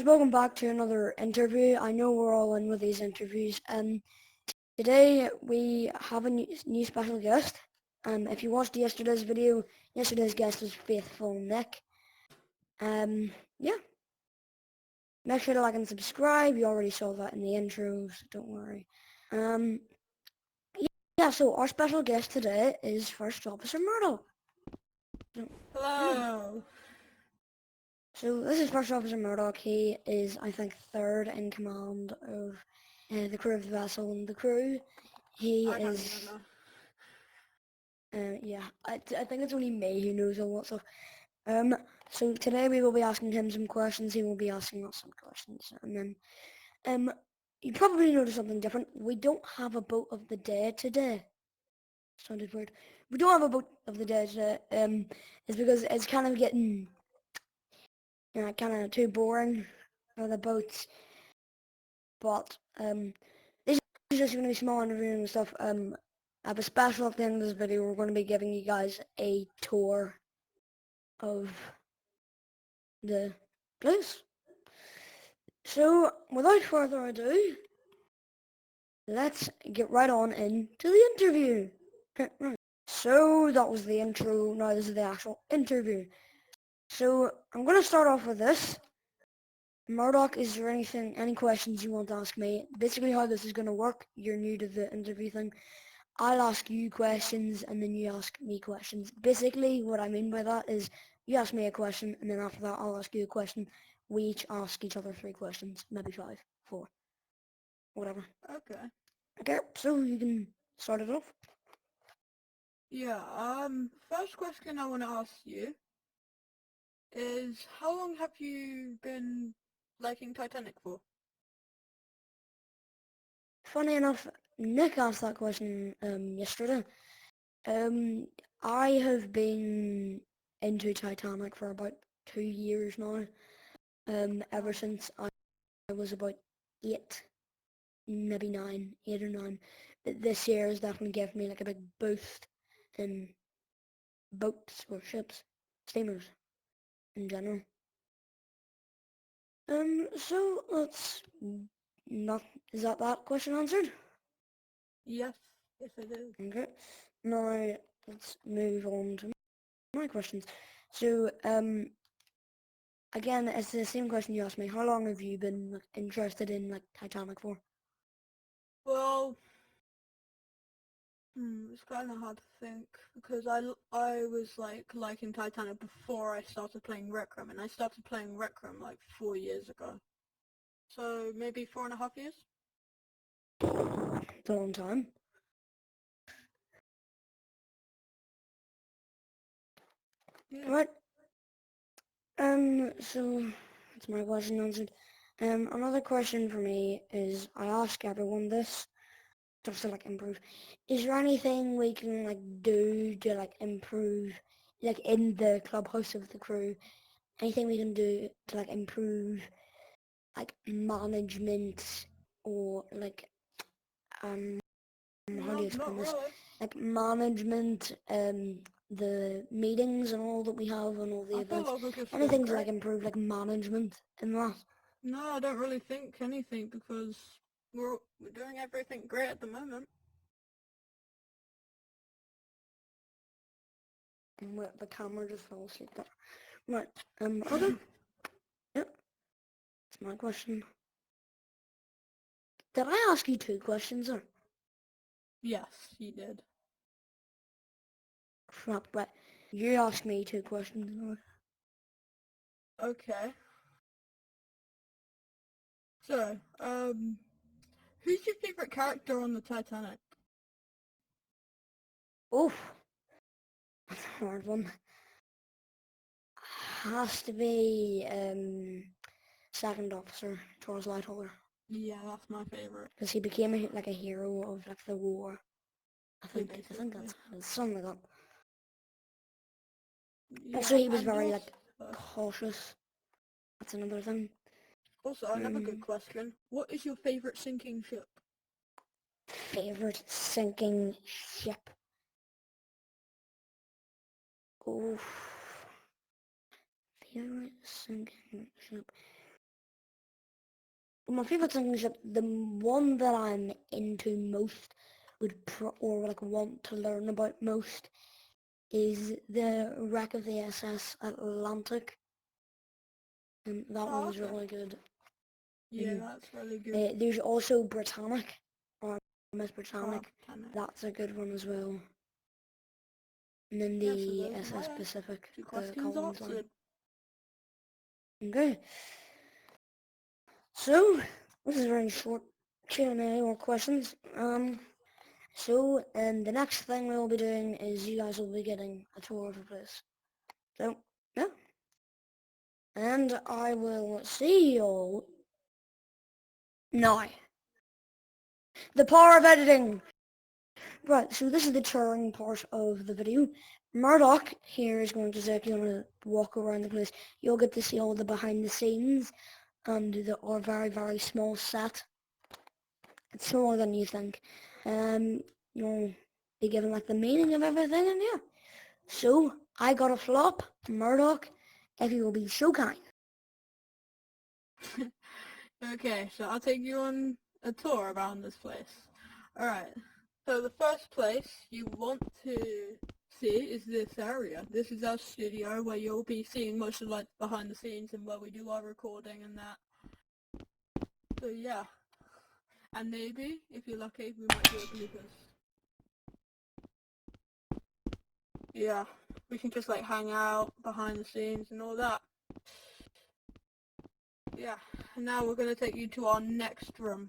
Welcome back to another interview. I know we're all in with these interviews. Today we have a new special guest. If you watched yesterday's video, yesterday's guest was Faithful Nick. Yeah, make sure to like and subscribe. You already saw that in the intro, so don't worry. Um, yeah, so our special guest today is First Officer Murdoch. Hello. So this is First Officer Murdoch. He is, I think, third in command of the crew of the vessel, and the crew. He I don't even is, know. yeah, I think it's only me who knows all that stuff. Um, so today we will be asking him some questions. He will be asking us some questions, and then, you probably noticed something different. We don't have a boat of the day today. Sounded weird. We don't have a boat of the day today. It's because it's kind of getting, kind of too boring for the boats. But this is just going to be small interview and stuff. I have a special at the end of this video. We're going to be giving you guys a tour of the place. So without further ado, let's get right on into the interview. Okay, right. So that was the intro. Now this is the actual interview. So I'm going to start off with this. Murdoch, is there any questions you want to ask me? Basically how this is going to work, you're new to the interview thing. I'll ask you questions and then you ask me questions. Basically, what I mean by that is you ask me a question and then after that I'll ask you a question. We each ask each other 3 questions, maybe 5, 4, whatever. Okay. Okay, so you can start it off. Yeah, first question I want to ask you is how long have you been liking Titanic for? Funny enough, Nick asked that question yesterday. Um, I have been into Titanic for about 2 years now. Ever since I was about 8, maybe 9, 8 or 9. But this year has definitely given me like a big boost in boats or ships, steamers in general. So let's not, is that question answered? Yes, yes it is. Okay. Now let's move on to my questions. So again, it's the same question you asked me. How long have you been like, interested in like Titanic for? Well, it's kind of hard to think because I was like liking Titanic before I started playing Rec Room, and I started playing Rec Room like 4 years ago. So maybe 4.5 years? It's a long time. Yeah. Right. So that's my question answered. Another question for me is I ask everyone this just to like improve. Is there anything we can like do to like improve, like in the clubhouse of the crew? Anything we can do to like improve, like management or like how do No, you explain not this? really. Like management, the meetings and all that we have and all the I feel events. like we're just doing Anything to great. like improve like management in that. No, I don't really think anything because we're doing everything great at the moment. And the camera just fell asleep there. Right. Okay. Yep. That's my question. Did I ask you 2 questions or? Yes, you did. Crap, but you asked me 2 questions now. Okay. So, who's your favorite character on the Titanic? Oof. That's a hard one. Has to be second officer Charles Lightoller. Yeah, that's my favorite. Because he became like a hero of like the war. Yeah, I think basically. that's something like that. Also, Yeah, he was and very also, like cautious. That's another thing. another good question. What is your favorite sinking ship? Favorite sinking ship. Oof. Favorite sinking ship. my favorite thing is that the one that I'm into most or like want to learn about most is the wreck of the SS Atlantic, and that Oh, one's okay. really good. Yeah, that's really good. There's also Britannic, or Miss Oh, Britannic. Titanic. That's a good one as well. And then Yeah, so the those are SS my Pacific, 2 questions Collins one. answered. Okay, so this is a very short Q&A or questions. So, the next thing we'll be doing is you guys will be getting a tour of the place. So, yeah. And I will see you all now. The power of editing! Right, so this is the touring part of the video. Murdoch here is going to take you on a walk around the place. You'll get to see all the behind the scenes and our very, very small set. It's smaller than you think. You'll be given like the meaning of everything, and yeah. So, I got a flop, Murdoch, if you will be so kind. Okay, so I'll take you on a tour around this place. Alright, so the first place you want to see is this area. This is our studio where you'll be seeing most of like behind the scenes and where we do our recording and that. So yeah, and maybe, if you're lucky, we might do a bloopers. Yeah, we can just like hang out behind the scenes and all that. Yeah, and now we're going to take you to our next room.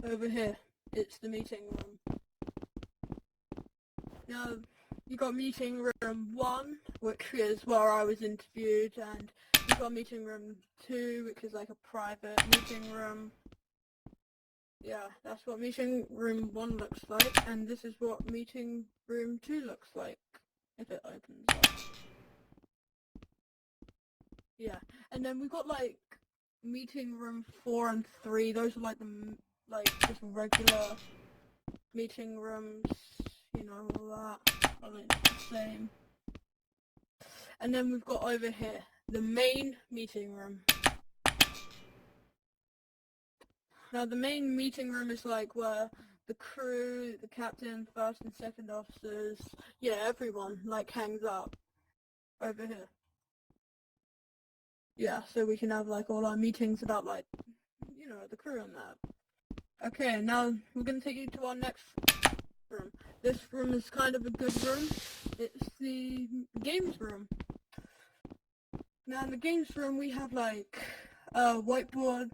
Over here, it's the meeting room. Now, you got meeting room 1, which is where I was interviewed, and you got meeting room 2, which is like a private meeting room. Yeah, that's what meeting room 1 looks like, and this is what meeting room 2 looks like, if it opens up. Yeah, and then we got like meeting room 4 and 3, those are like the, just regular meeting rooms, you know, all that, I mean, the same. And then we've got over here, the main meeting room. Now the main meeting room is like where the crew, the captain, first and second officers, yeah, everyone like hangs out over here. Yeah, so we can have like all our meetings about like, you know, the crew and that. Okay, now we're going to take you to our next room. This room is kind of a good room. It's the games room. Now in the games room we have like a whiteboard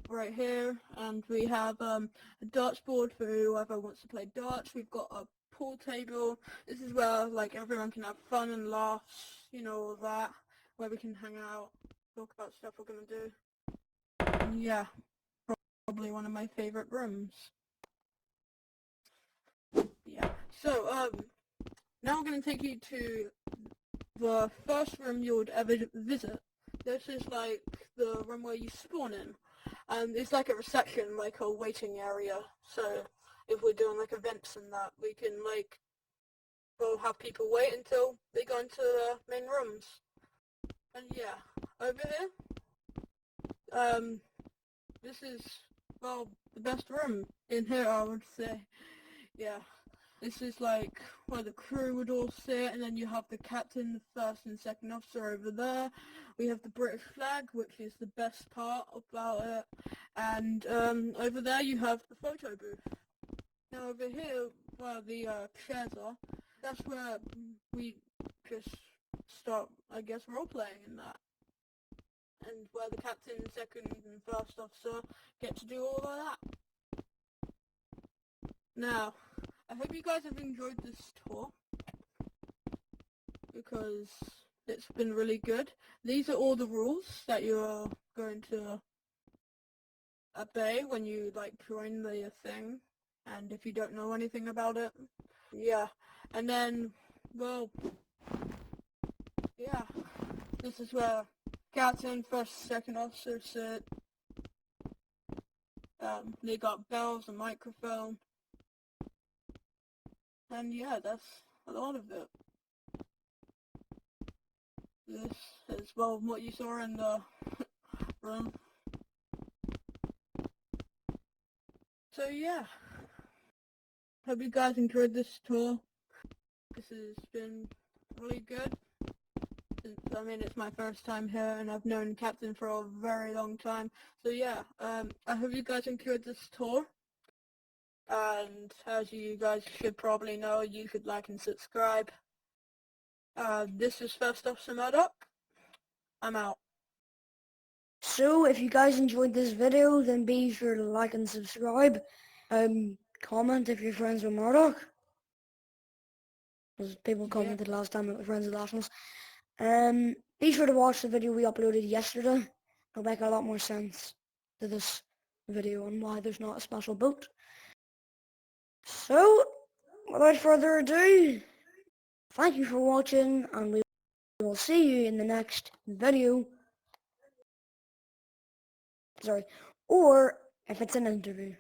right here, and we have a darts board for whoever wants to play darts. We've got a pool table. This is where like everyone can have fun and laughs, you know, all that, where we can hang out, talk about stuff we're going to do. And yeah, probably one of my favorite rooms. Yeah, so now I'm going to take you to the first room you would ever visit. This is like the room where you spawn in. And it's like a reception, like a waiting area. So if we're doing like events and that, we can like, we'll have people wait until they go into the main rooms. And yeah, over here, this is, well, the best room in here, I would say. Yeah. This is like where the crew would all sit, and then you have the captain, the first and second officer over there. We have the British flag, which is the best part about it. And over there you have the photo booth. Now over here, where the chairs are, that's where we just start, I guess, role-playing in that. And where the captain, second and first officer get to do all of that. Now, I hope you guys have enjoyed this tour, because it's been really good. These are all the rules that you are going to obey when you like join the thing, and if you don't know anything about it, yeah. And then, well, yeah, this is where captain, first, second officer sit. They got bells, a microphone, and yeah, that's a lot of it. This is, well, what you saw in the room. So yeah, hope you guys enjoyed this tour. This has been really good. I mean, it's my first time here, and I've known Captain for a very long time. So yeah, I hope you guys enjoyed this tour. And as you guys should probably know, you should like and subscribe. This is First Officer Murdoch. I'm out. So if you guys enjoyed this video, then be sure to like and subscribe. Comment if you're friends with Murdoch, because people commented last time that we're friends with Nationals. Be sure to watch the video we uploaded yesterday. It'll make a lot more sense to this video and why there's not a special boat. So, without further ado, thank you for watching, and we will see you in the next video. Sorry, or if it's an interview.